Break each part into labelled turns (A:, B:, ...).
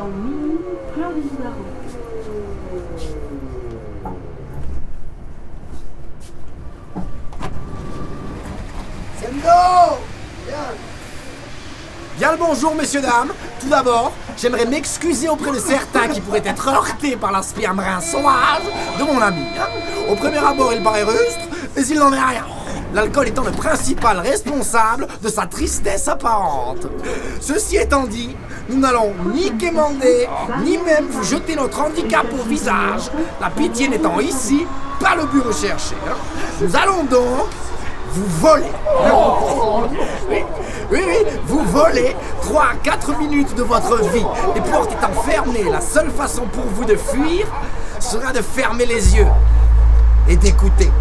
A: dans le mini, plein de Nougaro.
B: Sendo! Bien le bonjour, messieurs, dames. Tout d'abord, j'aimerais m'excuser auprès de certains qui pourraient être heurtés par l'aspect amoureux sauvage de mon ami. Au premier abord, il paraît rustre, mais il n'en est rien. L'alcool étant le principal responsable de sa tristesse apparente. Ceci étant dit, nous n'allons ni quémander, ni même vous jeter notre handicap au visage, la pitié n'étant ici pas le but recherché. Nous allons donc vous voler. Oui, vous volez 3 à 4 minutes de votre vie. Les portes étant fermées, la seule façon pour vous de fuir sera de fermer les yeux et d'écouter.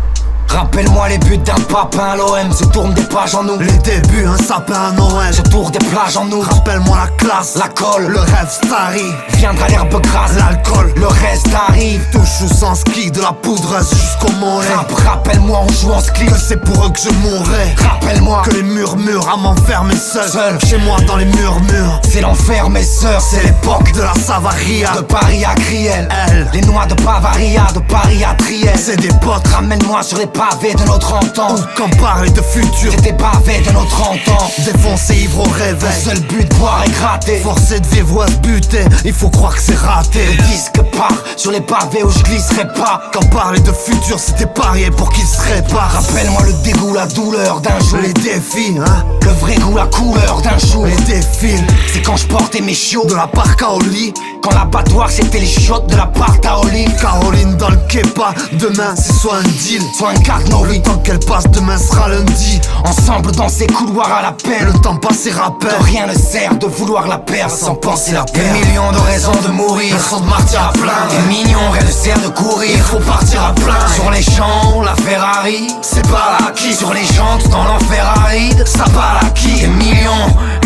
C: Rappelle-moi les buts d'un papin, l'OM se tourne des pages en nous.
D: Les débuts, un sapin à Noël,
C: Se tourne des plages en nous.
D: rappelle-moi la classe,
C: La colle,
D: le rêve starry,
C: viendra l'herbe grasse.
D: l'alcool,
C: Le reste arrive.
D: touche ou sans ski, de la poudreuse jusqu'au mollet.
C: Rappelle-moi on joue en ski.
D: Que c'est pour eux que je mourrai.
C: Rappelle-moi
D: Que les murmures à m'enfermer seul,
C: Seul.
D: chez moi dans les murmures.
C: c'est l'enfer mes sœurs. C'est l'époque
D: De la Savaria,
C: de Paris à Criel.
D: Elle.
C: Les noix de Bavaria, de Paris à Triel.
D: c'est des potes.
C: Ramène-moi sur les pavés de nos 30 ans.
D: Ou quand parler de futur,
C: J'étais pavé de nos 30 ans.
D: défoncé ivre au réveil.
C: Seul but, boire et gratter.
D: Forcé de vivre ou à se buter, il faut croire que c'est raté.
C: Le disque part sur les pavés où je glisserai pas.
D: Quand parler de futur, c'était parier pour qu'il se répare.
C: Rappelle-moi le dégoût, la douleur d'un jour.
D: Les défis, hein,
C: Le vrai goût, la couleur d'un jour.
D: les défis.
C: C'est quand je portais mes chiots.
D: De la parka au lit,
C: Quand l'abattoir c'était les chiottes de la part à olive.
D: Caroline dans le kepa. Demain c'est soit un deal,
C: Soit un carnot,
D: le temps qu'elle passe demain sera lundi.
C: ensemble dans ces couloirs à la peine.
D: Le temps passé rappelle,
C: Rien ne sert de vouloir la perdre sans penser la perdre. Des millions de raisons de mourir.
D: raison de martyr à plein.
C: Des millions, rien ne sert de courir.
D: Il faut partir à plein.
C: Sur les champs, la Ferrari.
D: C'est pas là qui
C: Sur les jantes, dans l'enfer aride.
D: ça va là qui.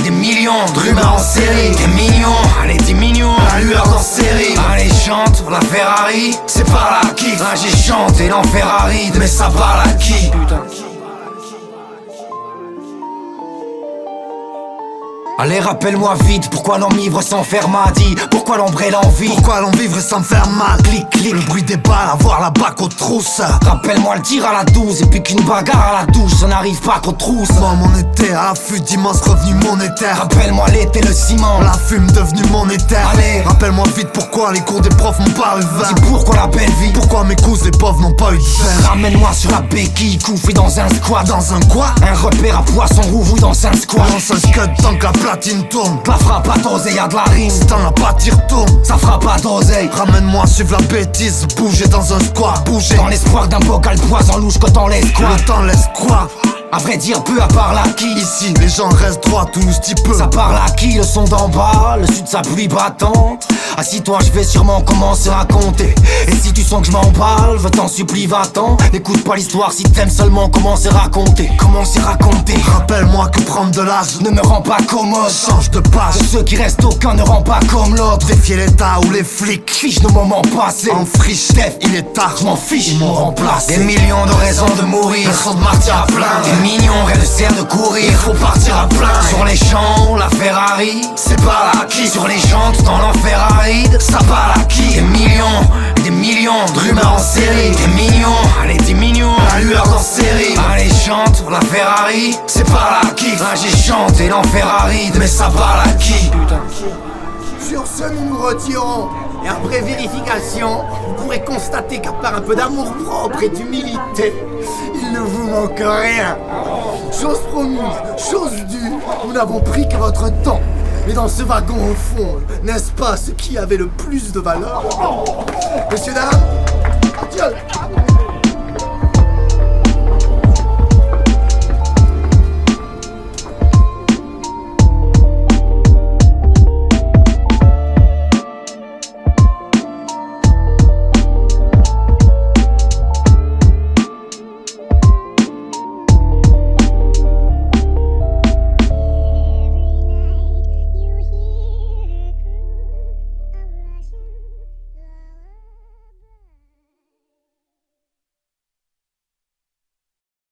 C: Des millions de rumeurs en série. Des millions, allez 10 millions.
D: La lueur dans ses rimes.
C: Allez chante, la Ferrari.
D: C'est pas là qui.
C: Ah, j'ai chanté l'enfer aride.
D: Mais ça va là qui.
C: Allez rappelle-moi vite, pourquoi l'emmivre sans faire m'a dit. Pourquoi l'ombre et l'envie.
D: Pourquoi l'on vivre sans faire mal?
C: Clic, clic.
D: Le bruit des balles, avoir la bac aux trousses.
C: Rappelle-moi le tir à la 12. Et puis qu'une bagarre à la douche, ça n'arrive pas trop trousse.
D: Moi mon été à l'affût d'immenses revenus monétaires.
C: Rappelle-moi l'été, le ciment.
D: La fume devenue monétaire.
C: Allez.
D: Rappelle-moi vite pourquoi les cours des profs m'ont pas eu vin.
C: Dis pourquoi la belle vie.
D: Pourquoi mes cousins pauvres n'ont pas eu de verre.
C: Ramène-moi sur la béquille, couffé dans un squat.
D: Dans un quoi?
C: Un repère à poisson roux dans un squat.
D: On s'inscute tant que la platine tourne.
C: La frappe à d'oseille, y'a de la rime.
D: Dans la pâture tourne.
C: Ça fera pas d'oseille.
D: Ramène-moi suivre la bêtise, bouger dans un squat, bouger.
C: Dans l'espoir d'un bocal poison louche que t'en laisses quoi.
D: Le temps laisse croire.
C: À vrai dire, peu à part la qui.
D: Ici, les gens restent droits, Toulouse petit peu.
C: Ça parle à qui, le son d'en bas, le sud sa pluie battante. Assis-toi, je vais sûrement commencer à compter. Et si tu sens que je m'emballe, je t'en supplie, va-t'en. N'écoute pas l'histoire si t'aimes seulement comment c'est raconté. Comment c'est raconté.
D: Rappelle-moi que prendre de l'âge
C: Ne me rend pas commode.
D: change de page.
C: De ceux qui restent, aucun ne rend pas comme l'autre.
D: Défier l'état ou les flics.
C: Fiche nos moments passés.
D: En friche, il est tard.
C: Je m'en fiche, ils m'ont remplacé.
D: Des
C: millions de raisons de mourir.
D: Raison de martyr à plein.
C: Des millions, rien ne sert de courir.
D: Il faut partir à plein.
C: Sur les champs, la Ferrari.
D: C'est pas là qui.
C: Sur les jantes, dans l'enfer aride.
D: Ça va là qui.
C: Des millions de
D: rumeurs en série.
C: Des millions, allez 10 millions.
D: La lueur dans ses rimes.
C: Allez chante, la Ferrari.
D: C'est pas là qui.
C: Ah, j'ai chanté l'enfer aride.
D: Mais ça va là qui.
B: Sur ce, nous nous retirons. Et après vérification, vous pourrez constater qu'à part un peu d'amour propre et d'humilité, il ne vous manque rien. Chose promise, chose due, nous n'avons pris que votre temps. Mais dans ce wagon au fond, n'est-ce pas ce qui avait le plus de valeur? Messieurs, dames, adieu.